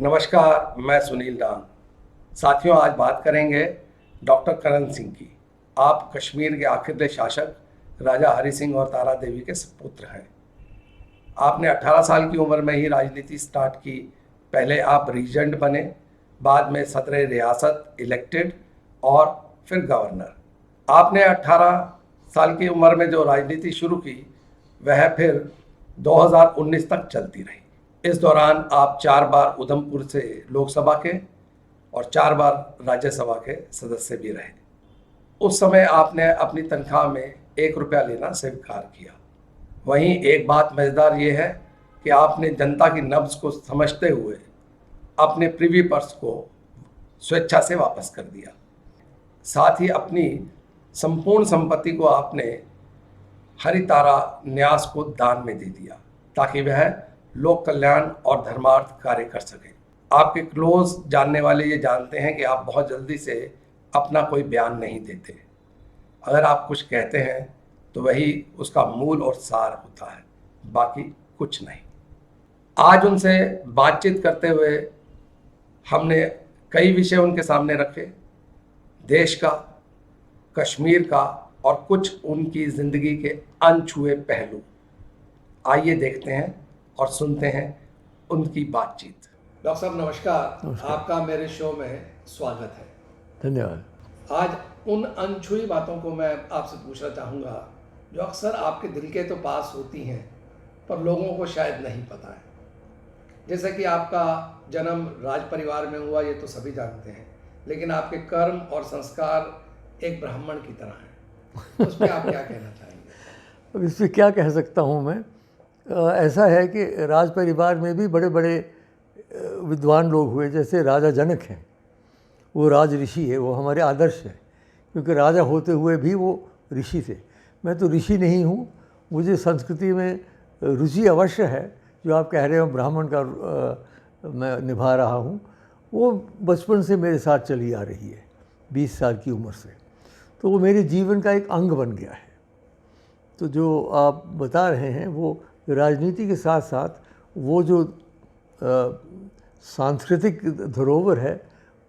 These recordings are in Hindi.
नमस्कार, मैं सुनील डांग। साथियों, आज बात करेंगे डॉक्टर करण सिंह की। आप कश्मीर के आखिरले शासक राजा हरि सिंह और तारा देवी के सुपुत्र हैं। आपने 18 साल की उम्र में ही राजनीति स्टार्ट की। पहले आप रीजेंट बने, बाद में सदर रियासत इलेक्टेड और फिर गवर्नर। आपने 18 साल की उम्र में जो राजनीति शुरू की वह फिर 2019 तक चलती रही। इस दौरान आप 4 बार उधमपुर से लोकसभा के और 4 बार राज्यसभा के सदस्य भी रहे। उस समय आपने अपनी तनख्वाह में 1 रुपया लेना स्वीकार किया। वहीं एक बात मज़ेदार ये है कि आपने जनता की नब्ज को समझते हुए अपने प्रिवी पर्स को स्वेच्छा से वापस कर दिया। साथ ही अपनी संपूर्ण संपत्ति को आपने हरितारा न्यास को दान में दे दिया ताकि वह लोक कल्याण और धर्मार्थ कार्य कर सके। आपके क्लोज जानने वाले ये जानते हैं कि आप बहुत जल्दी से अपना कोई बयान नहीं देते। अगर आप कुछ कहते हैं तो वही उसका मूल और सार होता है, बाकी कुछ नहीं। आज उनसे बातचीत करते हुए हमने कई विषय उनके सामने रखे, देश का, कश्मीर का और कुछ उनकी ज़िंदगी के अनछुए पहलू। आइए देखते हैं और सुनते हैं उनकी बातचीत। डॉक्टर साहब नमस्कार। आपका मेरे शो में स्वागत है। धन्यवाद। आज उन अनछुई बातों को मैं आपसे पूछना चाहूँगा जो अक्सर आपके दिल के तो पास होती हैं पर लोगों को शायद नहीं पता है। जैसे कि आपका जन्म राज परिवार में हुआ, ये तो सभी जानते हैं, लेकिन आपके कर्म और संस्कार एक ब्राह्मण की तरह हैं। उस पर आप क्या कहना चाहेंगे? अब इस पर क्या कह सकता हूँ मैं। ऐसा है कि राज परिवार में भी बड़े बड़े विद्वान लोग हुए। जैसे राजा जनक हैं, वो राज ऋषि है, वो हमारे आदर्श हैं, क्योंकि राजा होते हुए भी वो ऋषि थे। मैं तो ऋषि नहीं हूँ, मुझे संस्कृति में रुचि अवश्य है। जो आप कह रहे हो ब्राह्मण का मैं निभा रहा हूँ, वो बचपन से मेरे साथ चली आ रही है, 20 साल की उम्र से। तो वो मेरे जीवन का एक अंग बन गया है। तो जो आप बता रहे हैं वो राजनीति के साथ साथ वो जो सांस्कृतिक धरोहर है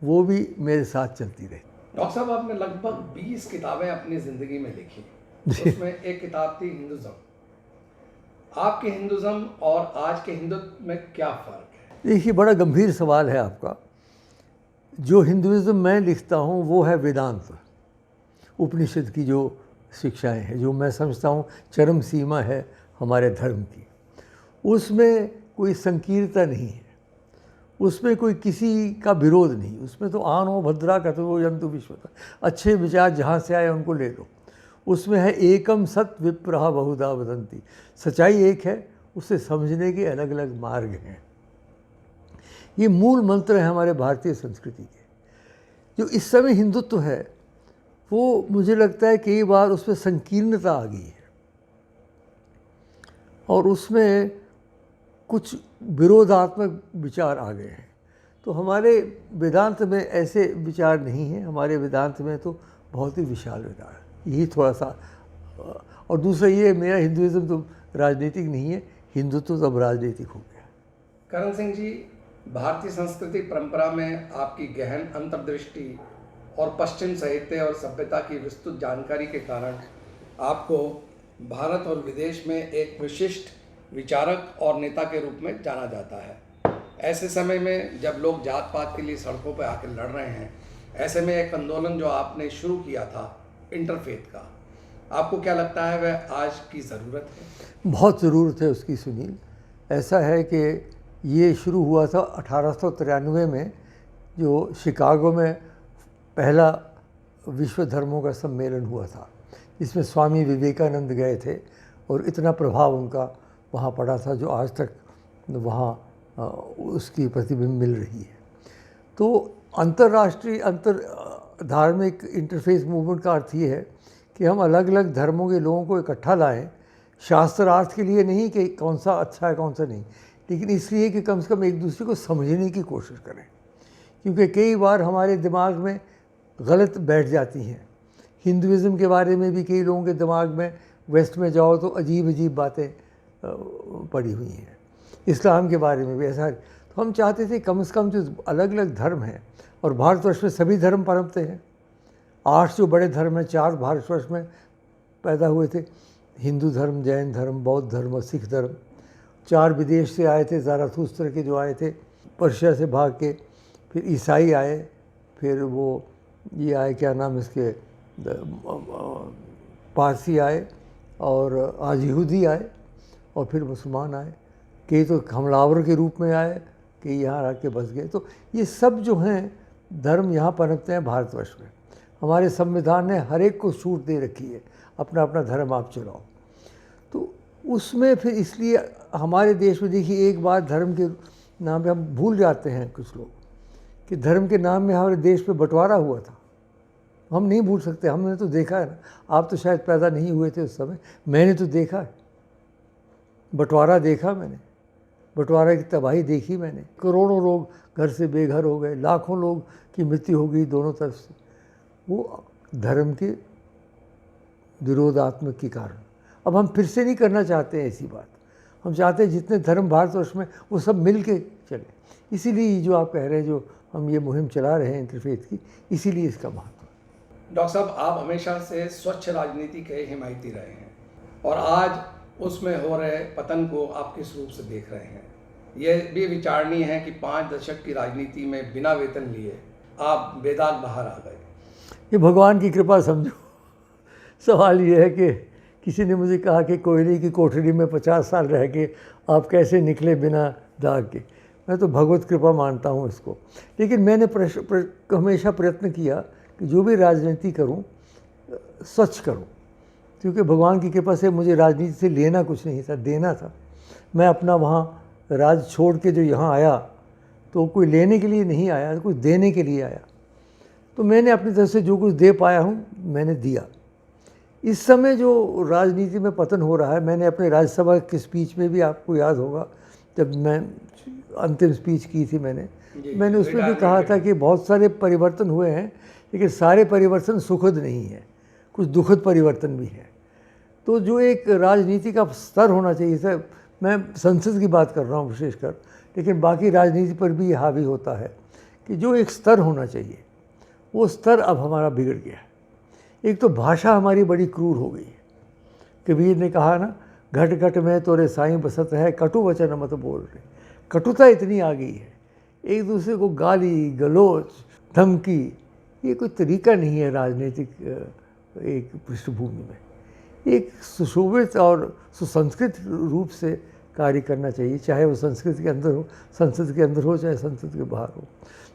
वो भी मेरे साथ चलती रही। डॉक्टर साहब, आपने लगभग 20 किताबें अपनी ज़िंदगी में लिखी। उसमें एक किताब थी हिंदुज़म। आपके हिंदुज़म और आज के हिंदुत्व में क्या फ़र्क है? देखिए, बड़ा गंभीर सवाल है आपका। जो हिंदुइज़्म मैं लिखता हूँ वो है वेदांत, उपनिषद की जो शिक्षाएं हैं, जो मैं समझता हूँ चरम सीमा है हमारे धर्म की। उसमें कोई संकीर्णता नहीं है, उसमें कोई किसी का विरोध नहीं। उसमें तो आनो भद्रा कथो यंतु विश्वता, अच्छे विचार जहाँ से आए उनको ले लो। उसमें है एकम सत विप्रहा बहुधा वदंती, सच्चाई एक है, उसे समझने के अलग अलग मार्ग हैं। ये मूल मंत्र है हमारे भारतीय संस्कृति के। जो इस समय हिंदुत्व है वो मुझे लगता है कई बार उसमें संकीर्णता आ गई है और उसमें कुछ विरोधात्मक विचार आ गए हैं। तो हमारे वेदांत में ऐसे विचार नहीं हैं। हमारे वेदांत में तो बहुत ही विशाल विचार है। यही थोड़ा सा। और दूसरा ये, मेरा हिंदुइज़्म तो राजनीतिक नहीं है, हिंदुत्व तो अब राजनीतिक हो गया। करण सिंह जी, भारतीय संस्कृति परंपरा में आपकी गहन अंतर्दृष्टि और पश्चिम साहित्य और सभ्यता की विस्तृत जानकारी के कारण आपको भारत और विदेश में एक विशिष्ट विचारक और नेता के रूप में जाना जाता है। ऐसे समय में जब लोग जात पात के लिए सड़कों पर आकर लड़ रहे हैं, ऐसे में एक आंदोलन जो आपने शुरू किया था इंटरफेथ का, आपको क्या लगता है वह आज की ज़रूरत है? बहुत ज़रूरत है उसकी सुनील। ऐसा है कि ये शुरू हुआ था 1893 में, जो शिकागो में पहला विश्व धर्मों का सम्मेलन हुआ था, जिसमें स्वामी विवेकानंद गए थे और इतना प्रभाव उनका वहाँ पड़ा था जो आज तक वहाँ उसकी प्रतिबिंब मिल रही है। तो अंतर्राष्ट्रीय धार्मिक इंटरफेस मूवमेंट का अर्थ ये है कि हम अलग अलग धर्मों के लोगों को इकट्ठा लाएं, शास्त्रार्थ के लिए नहीं कि कौन सा अच्छा है कौन सा नहीं, लेकिन इसलिए कि कम से कम एक दूसरे को समझने की कोशिश करें। क्योंकि कई बार हमारे दिमाग में गलत बैठ जाती हैं। हिंदुइज़्म के बारे में भी कई लोगों के दिमाग में, वेस्ट में जाओ तो अजीब अजीब बातें पड़ी हुई हैं। इस्लाम के बारे में भी ऐसा। तो तो हम चाहते थे कम से कम जो अलग अलग धर्म हैं, और भारतवर्ष में सभी धर्म पनपते हैं। 8 जो बड़े धर्म हैं, 4 भारतवर्ष में पैदा हुए थे, हिंदू धर्म, जैन धर्म, बौद्ध धर्म और सिख धर्म। 4 विदेश से आए थे, ज़ाराथुस्त्र के जो आए थे पर्शिया से भाग के, फिर ईसाई आए, फिर वो ये आए, क्या नाम इसके, पारसी आए, और आज यहूदी आए, और फिर मुसलमान आए। कई तो हमलावर के रूप में आए, कि यहाँ रह के बस गए। तो ये सब जो हैं धर्म यहाँ पनपते हैं भारतवर्ष में। हमारे संविधान ने हर एक को छूट दे रखी है, अपना अपना धर्म आप चलाओ। तो उसमें फिर इसलिए हमारे देश में देखिए, एक बार धर्म के नाम पे हम भूल जाते हैं कुछ लोग, कि धर्म के नाम में हमारे देश पे बंटवारा हुआ था। हम नहीं भूल सकते, हमने तो देखा है ना। आप तो शायद पैदा नहीं हुए थे उस समय, मैंने तो देखा है, बंटवारा देखा मैंने, बंटवारा की तबाही देखी मैंने। करोड़ों लोग घर से बेघर हो गए, लाखों लोग की मृत्यु हो गई दोनों तरफ से, वो धर्म के विरोधात्मक के कारण। अब हम फिर से नहीं करना चाहते हैं ऐसी बात। हम चाहते हैं जितने धर्म भारतवर्ष में वो सब मिल के चले। इसीलिए जो आप कह रहे हैं, जो हम ये मुहिम चला रहे हैं इंटरफेथ की, इसीलिए इसका महत्व है। डॉक्टर साहब, आप हमेशा से स्वच्छ राजनीति के हिमायती रहे हैं, और आज उसमें हो रहे पतन को आप किस रूप से देख रहे हैं? यह भी विचारणीय है कि 5 दशक की राजनीति में बिना वेतन लिए आप बेदाग बाहर आ गए। ये भगवान की कृपा समझो। सवाल ये है कि किसी ने मुझे कहा कि कोयले की कोठरी में 50 साल रह के आप कैसे निकले बिना दाग के। मैं तो भगवत कृपा मानता हूँ इसको। लेकिन मैंने हमेशा प्रयत्न किया कि जो भी राजनीति करूँ स्वच्छ करूँ, क्योंकि भगवान की कृपा से मुझे राजनीति से लेना कुछ नहीं था, देना था। मैं अपना वहाँ राज छोड़ के जो यहाँ आया, तो कोई लेने के लिए नहीं आया, कुछ देने के लिए आया। तो मैंने अपनी तरफ से जो कुछ दे पाया हूँ मैंने दिया। इस समय जो राजनीति में पतन हो रहा है, मैंने अपने राज्यसभा के स्पीच में भी, आपको याद होगा, जब मैं अंतिम स्पीच की थी मैंने उसमें भी कहा था कि बहुत सारे परिवर्तन हुए हैं, लेकिन सारे परिवर्तन सुखद नहीं है, कुछ दुखद परिवर्तन भी है। तो जो एक राजनीति का स्तर होना चाहिए था, मैं संसद की बात कर रहा हूँ विशेषकर, लेकिन बाकी राजनीति पर भी हावी होता है कि जो एक स्तर होना चाहिए, वो स्तर अब हमारा बिगड़ गया है। एक तो भाषा हमारी बड़ी क्रूर हो गई है। कबीर ने कहा ना, घट घट में तोरे साईं बसत है, कटु वचन मत बोल रहे। कटुता इतनी आ गई है, एक दूसरे को गाली गलोच धमकी, ये कोई तरीका नहीं है राजनीतिक एक पृष्ठभूमि में। एक सुशोभित और सुसंस्कृत रूप से कार्य करना चाहिए, चाहे वो संस्कृत के अंदर हो, संसद के अंदर हो, चाहे संसद के बाहर हो।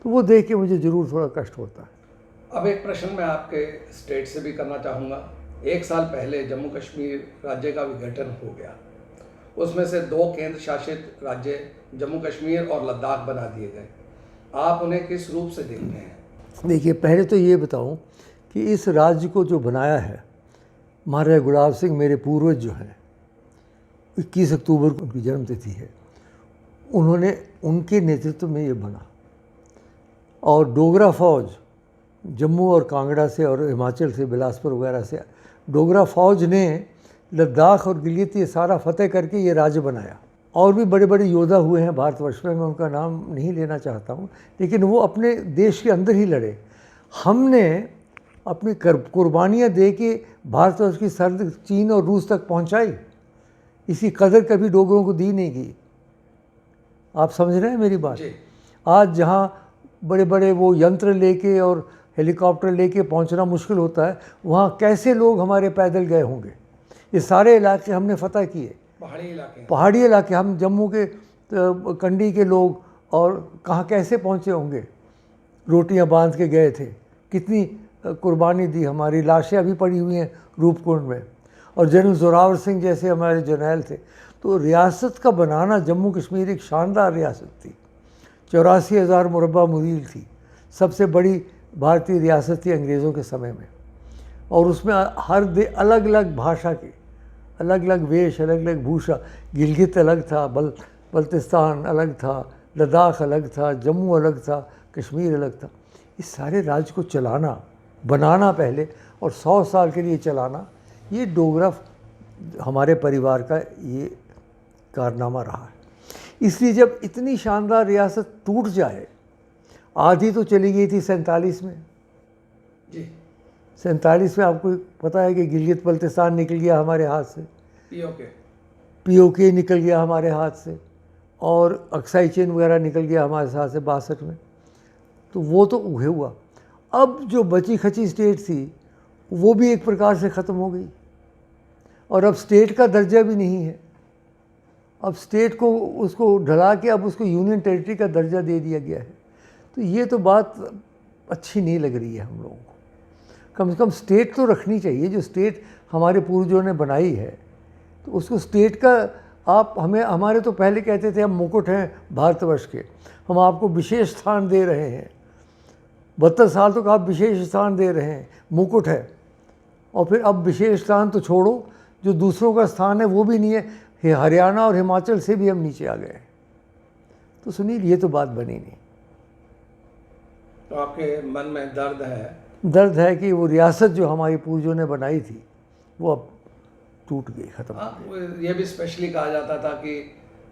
तो वो देख के मुझे ज़रूर थोड़ा कष्ट होता है। अब एक प्रश्न मैं आपके स्टेट से भी करना चाहूँगा। 1 साल पहले जम्मू कश्मीर राज्य का विघटन हो गया, उसमें से 2 केंद्र शासित राज्य जम्मू कश्मीर और लद्दाख बना दिए गए। आप उन्हें किस रूप से देखते हैं? देखिए, पहले तो ये बताऊं कि इस राज्य को जो बनाया है, महाराजा गुलाब सिंह मेरे पूर्वज जो हैं, 21 अक्टूबर को उनकी जन्मतिथि है, उन्होंने, उनके नेतृत्व में ये बना। और डोगरा फौज जम्मू और कांगड़ा से और हिमाचल से, बिलासपुर वगैरह से, डोगरा फौज ने लद्दाख और गिलियत ये सारा फतेह करके ये राज्य बनाया। और भी बड़े बड़े योद्धा हुए हैं भारतवर्ष में, मैं उनका नाम नहीं लेना चाहता हूँ, लेकिन वो अपने देश के अंदर ही लड़े। हमने अपनी कुर्बानियाँ दे के भारतवर्ष की सरहद चीन और रूस तक पहुँचाई। इसी कदर कभी डोगरों को दी नहीं गई। आप समझ रहे हैं मेरी बात? आज जहाँ बड़े बड़े वो यंत्र लेके और हेलीकॉप्टर लेके पहुंचना मुश्किल होता है, वहाँ कैसे लोग हमारे पैदल गए होंगे। ये सारे इलाके हमने फतह किए, पहाड़ी इलाके, हम जम्मू के कंडी के लोग, और कहाँ कैसे पहुँचे होंगे, रोटियाँ बांध के गए थे, कितनी कुर्बानी दी। हमारी लाशें अभी पड़ी हुई हैं रूपकुंड में। और जनरल जोरावर सिंह जैसे हमारे जर्नैल थे। तो रियासत का बनाना, जम्मू कश्मीर एक शानदार रियासत थी, 84,000 मुरब्बा मील थी, सबसे बड़ी भारतीय रियासत थी अंग्रेज़ों के समय में। और उसमें हर अलग अलग भाषा के, अलग अलग वेश, अलग अलग भूषा। गिलगित अलग था, बल्तिस्तान अलग था, लद्दाख अलग था, जम्मू अलग था, कश्मीर अलग था। इस सारे राज्य को चलाना, बनाना पहले, और 100 साल के लिए चलाना, ये डोगरा हमारे परिवार का ये कारनामा रहा है। इसलिए जब इतनी शानदार रियासत टूट जाए, आधी तो चली गई थी 47 में जी, 47 में आपको पता है कि गिलगित बल्तिस्तान निकल गया हमारे हाथ से, पीओके, पीओके निकल गया हमारे हाथ से, और अक्साई चीन वगैरह निकल गया हमारे हाथ से 62 में। तो वो तो उगे हुआ। अब जो बची खची स्टेट थी वो भी एक प्रकार से ख़त्म हो गई, और अब स्टेट का दर्जा भी नहीं है। अब स्टेट को उसको ढला के अब उसको यूनियन टेरिटरी का दर्जा दे दिया गया है। तो ये तो बात अच्छी नहीं लग रही है हम लोगों को। कम से कम स्टेट तो रखनी चाहिए, जो स्टेट हमारे पूर्वजों ने बनाई है, तो उसको स्टेट का आप हमें, हमारे तो पहले कहते थे हम मुकुट हैं भारतवर्ष के, हम आपको विशेष स्थान दे रहे हैं, 72 साल तक आप विशेष स्थान दे रहे हैं, मुकुट है। और फिर अब विशेष स्थान तो छोड़ो, जो दूसरों का स्थान है वो भी नहीं है, हरियाणा और हिमाचल से भी हम नीचे आ गए। तो सुनील, ये तो बात बनी नहीं। तो आपके मन में दर्द है कि वो रियासत जो हमारी पूर्वजों ने बनाई थी वो अब टूट गई, ख़त्म हो गई। ये भी स्पेशली कहा जाता था कि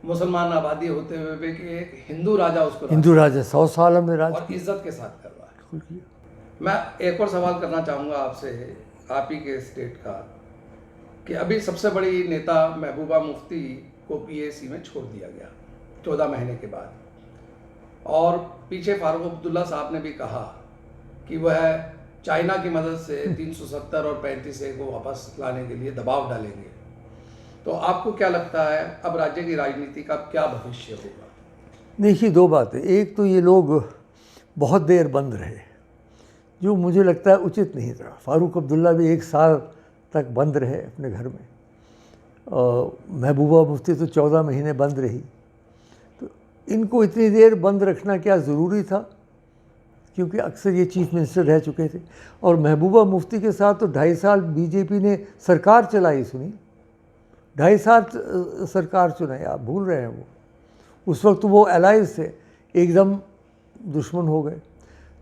मुसलमान आबादी होते हुए भी कि एक हिंदू राजा उसको हिंदू राजा 100 साल हमने राज और इज्जत के साथ करवाया। किया। मैं एक और सवाल करना चाहूँगा आपसे, आप ही के स्टेट का, कि अभी सबसे बड़ी नेता महबूबा मुफ्ती को पीएसी में छोड़ दिया गया 14 महीने के बाद, और पीछे फारूक अब्दुल्ला साहब ने भी कहा कि वह चाइना की मदद से 370 और 35A को वापस लाने के लिए दबाव डालेंगे। तो आपको क्या लगता है अब राज्य की राजनीति का क्या भविष्य होगा? देखिए, दो बातें। एक तो ये लोग बहुत देर बंद रहे, जो मुझे लगता है उचित नहीं था। फारूक अब्दुल्ला भी 1 साल तक बंद रहे अपने घर में, महबूबा मुफ्ती तो 14 महीने बंद रही। तो इनको इतनी देर बंद रखना क्या ज़रूरी था? क्योंकि अक्सर ये चीफ मिनिस्टर रह चुके थे, और महबूबा मुफ्ती के साथ तो 2.5 साल बीजेपी ने सरकार चलाई। सुनी, 2.5 साल सरकार चुनाई, आप भूल रहे हैं वो। उस वक्त वो एलाइज थे, एकदम दुश्मन हो गए।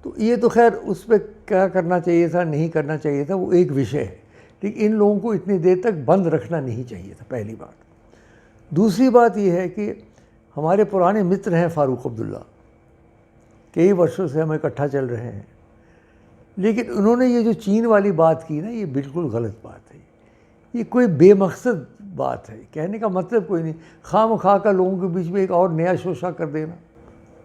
तो ये तो खैर उस पर क्या करना चाहिए था, नहीं करना चाहिए था, वो एक विषय है। लेकिन इन लोगों को इतनी देर तक बंद रखना नहीं चाहिए था, पहली बात। दूसरी बात ये है कि हमारे पुराने मित्र हैं फारूक अब्दुल्ला, कई वर्षों से हम इकट्ठा चल रहे हैं, लेकिन उन्होंने ये जो चीन वाली बात की ना, ये बिल्कुल गलत बात है। ये कोई बेमकसद बात है, कहने का मतलब कोई नहीं। खामखा का लोगों के बीच में एक और नया शोशा कर देना,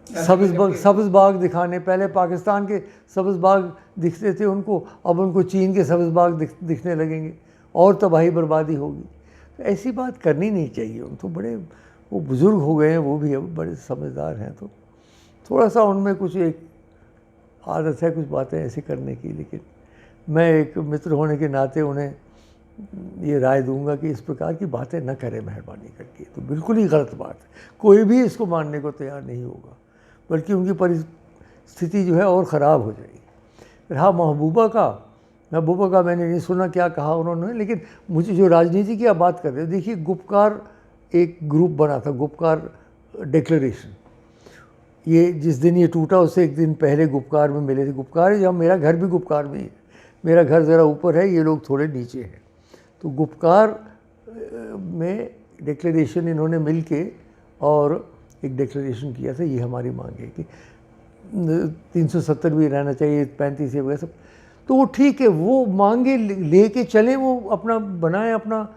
सब्ज़ बाग दिखाने। पहले पाकिस्तान के सब्ज़ बाग दिखते थे उनको, अब उनको चीन के सब्ज़ बाग दिखने लगेंगे, और तबाही बर्बादी होगी। तो ऐसी बात करनी नहीं चाहिए। उन तो बड़े, वो बुज़ुर्ग हो गए हैं, वो भी अब बड़े समझदार हैं, तो थोड़ा सा उनमें कुछ एक आदत है कुछ बातें ऐसी करने की। लेकिन मैं एक मित्र होने के नाते उन्हें ये राय दूंगा कि इस प्रकार की बातें न करें मेहरबानी करके। तो बिल्कुल ही गलत बात है, कोई भी इसको मानने को तैयार नहीं होगा, बल्कि उनकी परिस्थिति जो है और ख़राब हो जाएगी। रहा महबूबा का मैंने नहीं सुना क्या कहा उन्होंने, लेकिन मुझे जो राजनीति की आप बात कर रहे हो, देखिए गुपकार एक ग्रुप बना था, गुपकार डिक्लेरेशन। ये जिस दिन ये टूटा उससे एक दिन पहले गुपकार में मिले थे। गुपकार है, जहाँ मेरा घर भी गुपकार में ही है, मेरा घर ज़रा ऊपर है, ये लोग थोड़े नीचे हैं। तो गुपकार में डिक्लेरेशन इन्होंने मिल के और एक डिक्लेरेशन किया था, ये हमारी मांग है कि 370 भी रहना चाहिए, 35 वगैरह सब। तो वो ठीक है, वो मांगे लेके चलें, वो अपना बनाएं अपना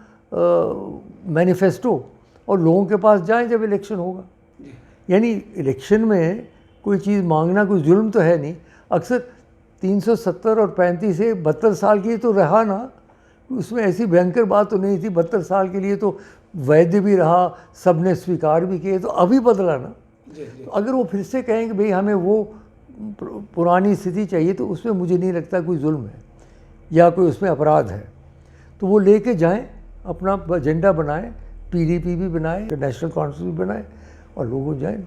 मैनिफेस्टो, और लोगों के पास जाएं जब इलेक्शन होगा। यानी इलेक्शन में कोई चीज़ मांगना कोई जुल्म तो है नहीं। अक्सर 370 और 35 से 72 साल की तो रहा ना, उसमें ऐसी भयंकर बात तो नहीं थी। 72 साल के लिए तो वैध भी रहा, सब ने स्वीकार भी किए, तो अभी बदला ना। तो अगर वो फिर से कहें कि भाई हमें वो पुरानी स्थिति चाहिए, तो उसमें मुझे नहीं लगता कोई जुल्म है या कोई उसमें अपराध है। तो वो लेके जाएं, अपना एजेंडा बनाएं, पीडीपी भी बनाएं, नेशनल कॉन्फ्रेंस भी बनाएं, और लोग जाएं।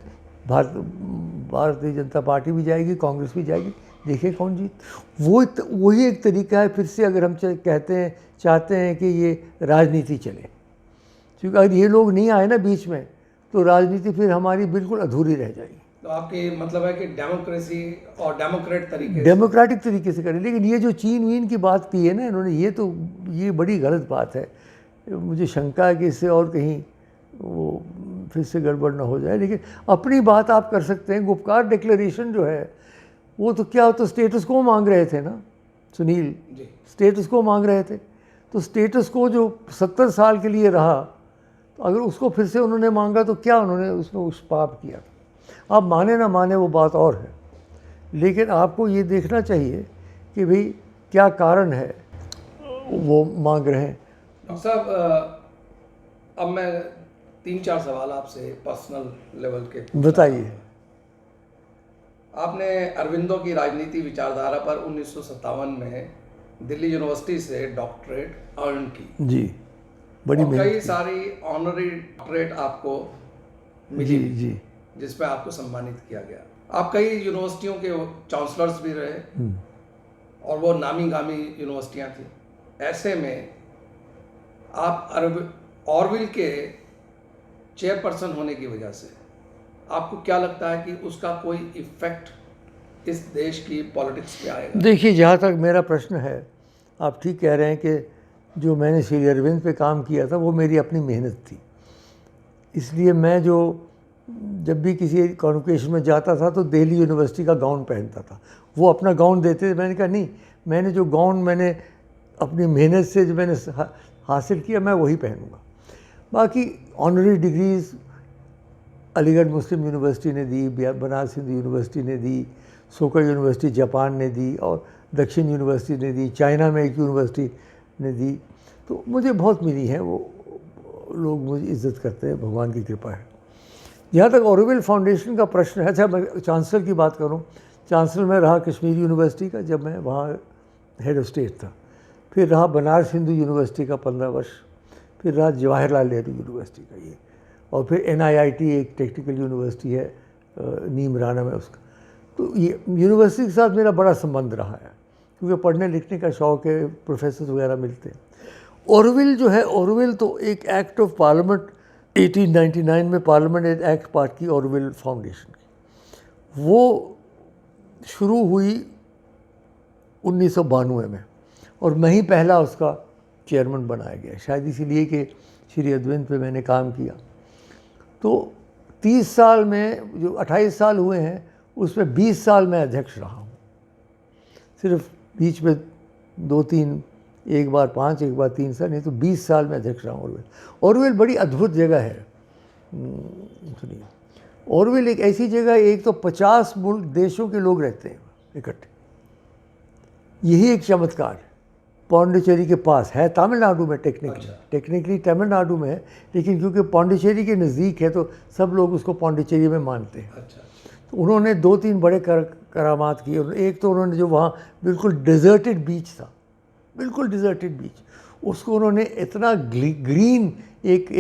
भारतीय जनता पार्टी भी जाएगी, कांग्रेस भी जाएगी, देखिए कौन जीत। वही एक तरीका है फिर से, अगर हम चाहते हैं कि ये राजनीति चले। क्योंकि अगर ये लोग नहीं आए ना बीच में, तो राजनीति फिर हमारी बिल्कुल अधूरी रह जाएगी। तो आपके मतलब है कि डेमोक्रेसी और डेमोक्रेटिक तरीके से करें। लेकिन ये जो चीन वीन की बात की है ना इन्होंने, ये बड़ी गलत बात है। मुझे शंका है कि इससे और कहीं वो फिर से गड़बड़ ना हो जाए, लेकिन अपनी बात आप कर सकते हैं। गुपकार डिक्लेरेशन जो है वो तो क्या, तो स्टेटस को मांग रहे थे ना सुनील, स्टेटस को मांग रहे थे। तो स्टेटस को जो 70 साल के लिए रहा, तो अगर उसको फिर से उन्होंने मांगा तो क्या उन्होंने उसमें उस पाप किया। आप माने ना माने वो बात और है, लेकिन आपको ये देखना चाहिए कि भाई क्या कारण है वो मांग रहे हैं। डॉक्टर साहब, अब मैं 3-4 सवाल आपसे पर्सनल लेवल के बताइए। आपने अरविंदो की राजनीति विचारधारा पर 1957 में दिल्ली यूनिवर्सिटी से डॉक्टरेट अर्न की जी, बड़ी और कई मेहनत सारी ऑनरी डॉक्टरेट आपको की। मिली जी जी। जिसमें आपको सम्मानित किया गया। आप कई यूनिवर्सिटियों के चांसलर्स भी रहे और वो नामी गामी यूनिवर्सिटियां थी। ऐसे में आप ऑरविल के चेयरपर्सन होने की वजह से आपको क्या लगता है कि उसका कोई इफेक्ट इस देश की पॉलिटिक्स पे आएगा? देखिए, जहाँ तक मेरा प्रश्न है, आप ठीक कह रहे हैं कि जो मैंने श्री अरविंद पे काम किया था वो मेरी अपनी मेहनत थी। इसलिए मैं जब भी किसी कॉन्वोकेशन में जाता था तो दिल्ली यूनिवर्सिटी का गाउन पहनता था। वो अपना गाउन देते थे, मैंने कहा नहीं, मैंने जो गाउन मैंने अपनी मेहनत से जो मैंने हासिल किया मैं वही पहनूंगा। बाकी ऑनरी डिग्रीज़ अलीगढ़ मुस्लिम यूनिवर्सिटी ने दी, बनारस हिंदू यूनिवर्सिटी ने दी, सोका यूनिवर्सिटी जापान ने दी और दक्षिण यूनिवर्सिटी ने दी, चाइना में एक यूनिवर्सिटी ने दी। तो मुझे बहुत मिली हैं, वो लोग मुझे इज़्ज़त करते हैं, भगवान की कृपा है। जहाँ तक ऑरोविल फाउंडेशन का प्रश्न है, अच्छा मैं चांसलर की बात करूँ, चांसलर में रहा कश्मीर यूनिवर्सिटी का जब मैं वहाँ हेड ऑफ स्टेट था, फिर रहा बनारस हिंदू यूनिवर्सिटी का 15 वर्ष, फिर रहा जवाहरलाल नेहरू यूनिवर्सिटी का ये, और फिर NIIT एक टेक्निकल यूनिवर्सिटी है नीमराना में उसका। तो ये यूनिवर्सिटी के साथ मेरा बड़ा संबंध रहा है क्योंकि पढ़ने लिखने का शौक़ है, प्रोफेसर वगैरह मिलते हैं। ऑरोविल जो है, ऑरोविल तो एक एक्ट ऑफ पार्लियामेंट 1899 में पार्लियामेंट एक्ट पास की ऑरोविल फाउंडेशन की, वो शुरू हुई 1992 में और मैं ही पहला उसका चेयरमैन बनाया गया, शायद इसीलिए कि श्री अरविंद पे मैंने काम किया। तो 30 साल में जो 28 साल हुए हैं उसमें 20 साल मैं अध्यक्ष रहा हूँ। सिर्फ बीच में 2-3, एक बार 5, एक बार 3 साल, नहीं तो 20 साल में अध्यक्ष रहा हूँ ऑरोविल। ऑरोविल बड़ी अद्भुत जगह है। सुनिए, ऑरोविल एक ऐसी जगह है, एक तो 50 मुल्क देशों के लोग रहते हैं इकट्ठे, यही एक चमत्कार है। पौंडीचेरी के पास है, तमिलनाडु में टेक्निकली तमिलनाडु में है, लेकिन क्योंकि पौंडीचेरी के नज़दीक है तो सब लोग उसको पौंडीचेरी में मानते हैं। तो उन्होंने 2-3 बड़े करामात किए। एक तो उन्होंने जो वहाँ बिल्कुल डिज़र्टेड बीच था, बिल्कुल डिज़र्टेड बीच, उसको उन्होंने इतना ग्रीन एक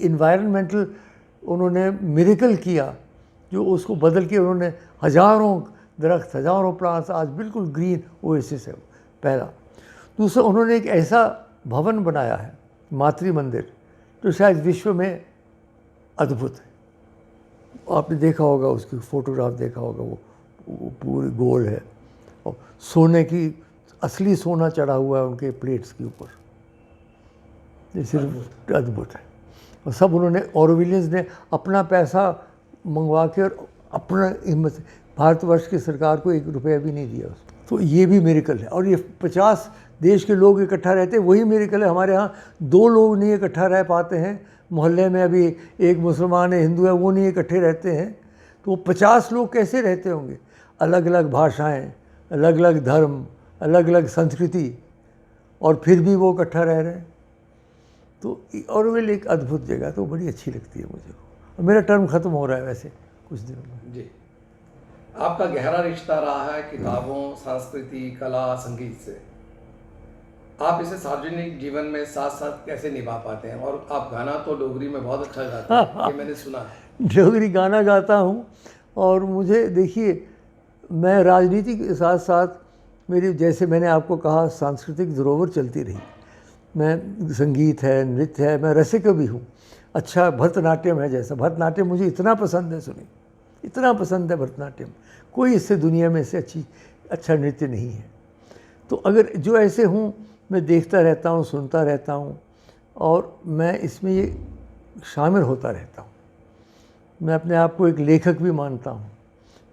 इन्वायरमेंटल उन्होंने मिरेकल किया, जो उसको बदल के उन्होंने हज़ारों दरख्त, हज़ारों प्लांट्स, आज बिल्कुल ग्रीन ओएसिस है पहला। दूसरा, उन्होंने एक ऐसा भवन बनाया है, मातृ मंदिर, जो शायद विश्व में अद्भुत है। आपने देखा होगा, उसकी फ़ोटोग्राफ देखा होगा, वो पूरी गोल है और सोने की, असली सोना चढ़ा हुआ है उनके प्लेट्स के ऊपर, ये सिर्फ अद्भुत है। और सब उन्होंने, ऑरोविलियंस ने अपना पैसा मंगवा के और अपना हिम्मत से, भारतवर्ष की सरकार को 1 रुपया भी नहीं दिया उसको। तो ये भी मेरेकल है। और ये 50 देश के लोग इकट्ठा रहते हैं, वही मेरेकल है। हमारे यहाँ 2 लोग नहीं इकट्ठा रह पाते हैं, मोहल्ले में अभी एक मुसलमान है, हिंदू है, वो नहीं इकट्ठे रहते हैं, तो वो 50 लोग कैसे रहते होंगे? अलग अलग भाषाएँ, अलग अलग धर्म, अलग अलग संस्कृति, और फिर भी वो इकट्ठा रह रहे हैं। तो ऑरोविल एक अद्भुत जगह, तो बड़ी अच्छी लगती है मुझे। और मेरा टर्म ख़त्म हो रहा है वैसे कुछ दिनों में। जी, आपका गहरा रिश्ता रहा है किताबों, संस्कृति, कला, संगीत से। आप इसे सार्वजनिक जीवन में साथ साथ कैसे निभा पाते हैं? और आप गाना तो डोगरी में बहुत अच्छा गाते हैं, ये मैंने सुना है। डोगरी गाना गाता हूँ, और मुझे देखिए, मैं राजनीति के साथ साथ मेरी, जैसे मैंने आपको कहा, सांस्कृतिक धरोहर चलती रही। मैं, संगीत है, नृत्य है, मैं रसिक भी हूँ। अच्छा भरतनाट्यम है, जैसा भरतनाट्यम मुझे इतना पसंद है, सुनिए, इतना पसंद है भरतनाट्यम, कोई इससे दुनिया में से अच्छा नृत्य नहीं है। तो अगर जो ऐसे हूँ, मैं देखता रहता हूँ, सुनता रहता हूँ, और मैं इसमें ये शामिल होता रहता हूँ। मैं अपने आप को एक लेखक भी मानता हूँ।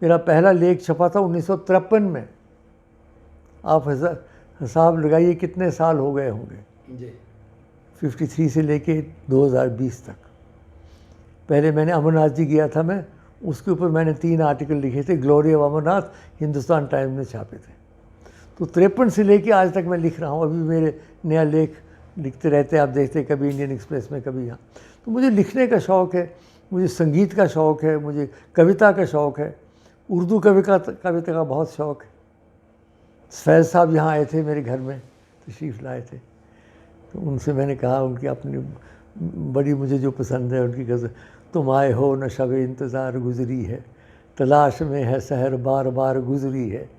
मेरा पहला लेख छपा था 1953 में। आप हिसाब लगाइए कितने साल हो गए होंगे जी। 53 से लेके 2020 तक। पहले मैंने अमरनाथ जी गया था मैं, उसके ऊपर मैंने 3 आर्टिकल लिखे थे, glory of Amarnath, Hindustan times में छापे थे। तो 53 से लेके आज तक मैं लिख रहा हूँ। अभी मेरे नया लेख लिखते रहते हैं, आप देखते हैं, कभी इंडियन एक्सप्रेस में, कभी यहाँ। तो मुझे लिखने का शौक़ है, मुझे संगीत का शौक़ है, मुझे कविता का शौक़ है, उर्दू कविता का बहुत शौक़ है। फैज़ साहब यहाँ आए थे मेरे घर में, तशरीफ़ लाए थे, तो उनसे मैंने कहा, उनकी अपनी बड़ी मुझे जो पसंद है उनकी गज़ल, तुम आए हो न शब इंतज़ार गुज़री है, तलाश में है सहर बार बार गुज़री है,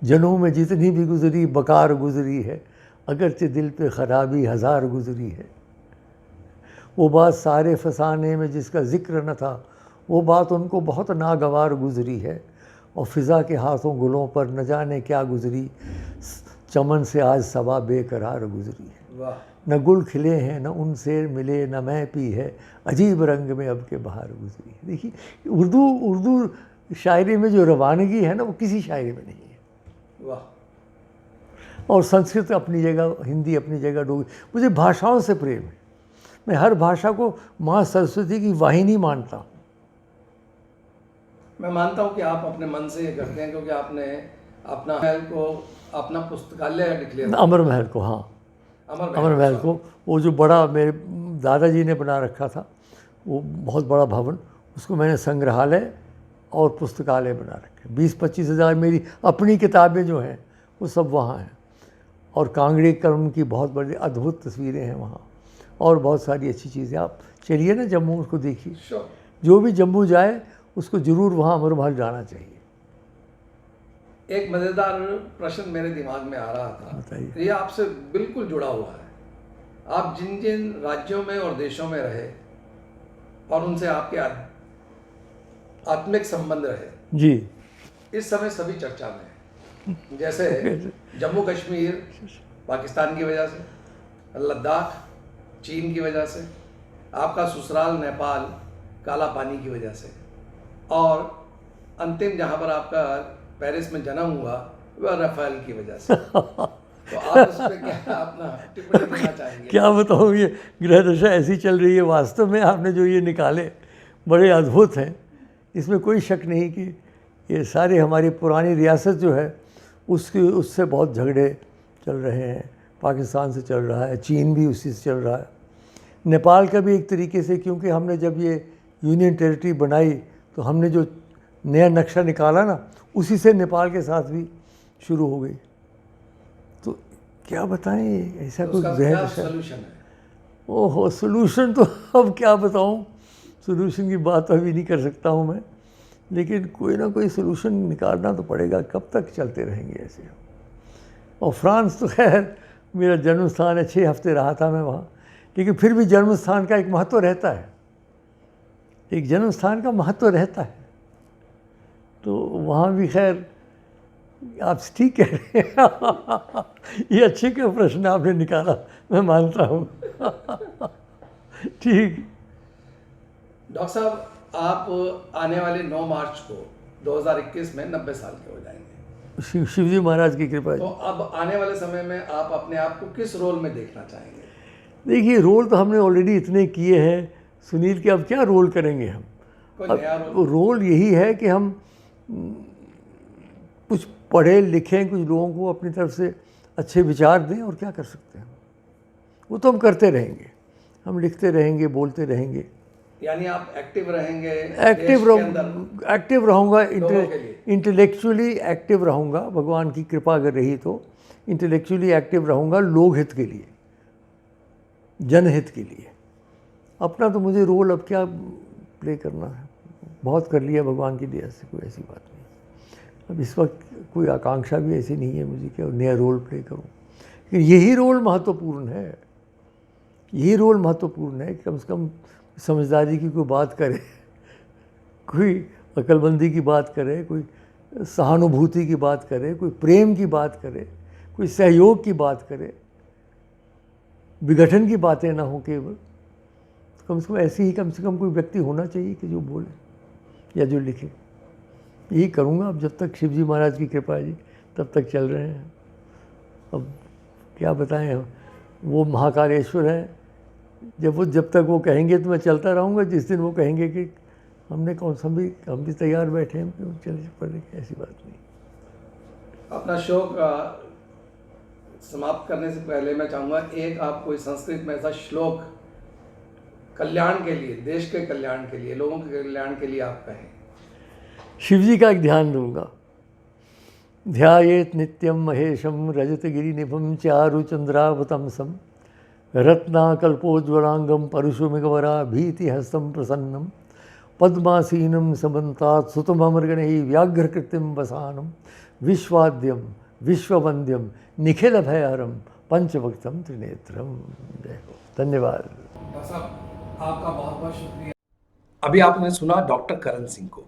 जनों में जितनी भी गुज़री बकार गुज़री है, अगरचे दिल पे ख़राबी हज़ार गुज़री है। वो बात सारे फसाने में जिसका ज़िक्र न था, वो बात उनको बहुत नागवार गुज़री है, और फ़िज़ा के हाथों गुलों पर न जाने क्या गुज़री, चमन से आज सबा बेकरार गुज़री है। वाह। न गुल खिले हैं, न उनसे मिले, न मैं पी है, अजीब रंग में अब के बाहर गुज़री है। देखिए उर्दू शायरी में जो रवानगी है ना, वो किसी शायरी में नहीं है। वाह। और संस्कृत अपनी जगह, हिंदी अपनी जगह, डोगरी, मुझे भाषाओं से प्रेम है। मैं हर भाषा को माँ सरस्वती की वाहिनी मानता हूँ। मैं मानता हूँ कि आप अपने मन से ये करते हैं, क्योंकि आपने अपना महल को, अपना पुस्तकालय डिक्लेयर, अमर महल को, हाँ, अमर महल को, वो जो बड़ा मेरे दादाजी ने बना रखा था, वो बहुत बड़ा भवन, उसको मैंने संग्रहालय और पुस्तकालय बना रखे। 20-25 हज़ार मेरी अपनी किताबें जो हैं वो सब वहाँ हैं, और कांगड़ी कर्म की बहुत बड़ी अद्भुत तस्वीरें हैं वहाँ, और बहुत सारी अच्छी चीज़ें। आप चलिए ना जम्मू, उसको देखिए। जो भी जम्मू जाए उसको ज़रूर वहाँ अमर महल जाना चाहिए। एक मज़ेदार प्रश्न मेरे दिमाग में आ रहा था, बताइए। ये आपसे बिल्कुल जुड़ा हुआ है। आप जिन जिन राज्यों में और देशों में रहे और उनसे आपके आत्मिक संबंध रहे जी, इस समय सभी चर्चा में है। जैसे जम्मू कश्मीर पाकिस्तान की वजह से, लद्दाख चीन की वजह से, आपका ससुराल नेपाल काला पानी की वजह से, और अंतिम जहाँ पर आपका पेरिस में जन्म हुआ वह राफेल की वजह से। तो आप उस पर क्या अपना टिप्पणी देना चाहेंगे? क्या बताऊँ, ये ग्रह दशा ऐसी चल रही है। वास्तव में आपने जो ये निकाले बड़े अद्भुत हैं, इसमें कोई शक नहीं कि ये सारी हमारी पुरानी रियासत जो है उससे बहुत झगड़े चल रहे हैं। पाकिस्तान से चल रहा है, चीन भी उसी से चल रहा है, नेपाल का भी एक तरीके से, क्योंकि हमने जब ये यूनियन टेरिटरी बनाई तो हमने जो नया नक्शा निकाला ना, उसी से नेपाल के साथ भी शुरू हो गई। तो क्या बताएं, ऐसा कोई ग्रह दशा। सॉल्यूशन है? ओहो, सोल्यूशन तो अब क्या बताऊं, सोल्यूशन की बात तो अभी नहीं कर सकता हूं मैं, लेकिन कोई ना कोई सोल्यूशन निकालना तो पड़ेगा। कब तक चलते रहेंगे ऐसे। और फ्रांस तो खैर मेरा जन्म स्थान है, 6 हफ्ते रहा था मैं वहाँ, लेकिन फिर भी जन्म स्थान का एक महत्व रहता है, एक जन्म स्थान का महत्व रहता है। तो वहाँ भी खैर आप ठीक कह रहे हैं। ये अच्छे का प्रश्न आपने निकाला, मैं मानता हूँ। ठीक। डॉक्टर साहब, आप आने वाले 9 मार्च को 2021 में 90 साल के हो जाएंगे। शिवजी महाराज की कृपा। तो अब आने वाले समय में आप अपने आप को किस रोल में देखना चाहेंगे? देखिए, रोल तो हमने ऑलरेडी इतने किए हैं सुनील, कि अब क्या रोल करेंगे हम। कोई नया रोल? रोल यही है कि हम कुछ पढ़े लिखें, कुछ लोगों को अपनी तरफ से अच्छे विचार दें, और क्या कर सकते हैं। वो तो हम करते रहेंगे, हम लिखते रहेंगे, बोलते रहेंगे। यानी आप एक्टिव रहेंगे? एक्टिव रहूँगा, लोगों के लिए? इंटेलेक्चुअली एक्टिव रहूँगा, भगवान की कृपा अगर रही तो इंटेलेक्चुअली एक्टिव रहूँगा, लोक हित के लिए, जनहित के लिए। अपना तो मुझे रोल अब क्या प्ले करना है, बहुत कर लिया भगवान की दया से, कोई ऐसी बात नहीं। अब इस वक्त कोई आकांक्षा भी ऐसी नहीं है मुझे कि नया रोल प्ले करूं। लेकिन यही रोल महत्वपूर्ण है, यही रोल महत्वपूर्ण है कि कम से कम समझदारी की कोई बात करे, कोई अक्लमंदी की बात करे, कोई सहानुभूति की बात करे, कोई प्रेम की बात करे, कोई सहयोग की बात करे, विघटन की बातें ना हो केवल। कम से कम ऐसी ही, कम से कम कोई व्यक्ति होना चाहिए कि जो बोले। या जो लिखे। यही करूँगा अब, जब तक शिव जी महाराज की कृपा है जी, तब तक चल रहे हैं। अब क्या बताएं हम, वो महाकालेश्वर हैं, जब तक वो कहेंगे तो मैं चलता रहूँगा। जिस दिन वो कहेंगे कि हमने कौन सा भी, हम भी तैयार बैठे हैं, तो चले पड़े, ऐसी बात नहीं। अपना शौक समाप्त करने से पहले मैं चाहूँगा एक आप कोई संस्कृत में ऐसा श्लोक कल्याण के लिए, देश के कल्याण के लिए, लोगों के कल्याण के लिए आप कहें। शिव जी का एक ध्यान दूंगा। ध्यायेत नित्यम महेशम रजतगिरिनिभं चारुचंद्रावतंसं रत्नाकल्पोज्ज्वलांगं परशुमिगवरा भीतिहस्तं प्रसन्नं पद्मासीनं समन्तात् सुतममृगणैः व्याघ्रकृतिं वसानं विश्वाद्यं विश्ववन्द्यं निखिलभयहरं पंचभक्तं त्रिनेत्रम। जय हो। धन्यवाद। डॉक्टर साहब आपका बहुत बहुत शुक्रिया। अभी आपने सुना डॉक्टर करण सिंह को,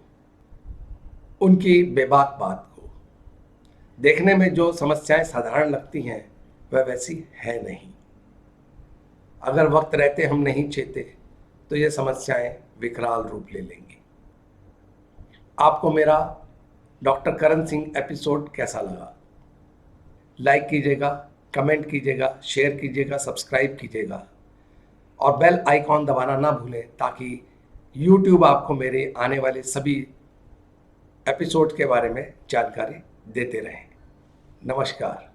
उनकी बेबाक बात को। देखने में जो समस्याएं साधारण लगती हैं वह वैसी है नहीं। अगर वक्त रहते हम नहीं चेते तो ये समस्याएं विकराल रूप ले लेंगी। आपको मेरा डॉक्टर करण सिंह एपिसोड कैसा लगा? लाइक कीजिएगा, कमेंट कीजिएगा, शेयर कीजिएगा, सब्सक्राइब कीजिएगा और बेल आइकॉन दबाना ना भूलें, ताकि YouTube आपको मेरे आने वाले सभी एपिसोड के बारे में जानकारी देते रहें। नमस्कार।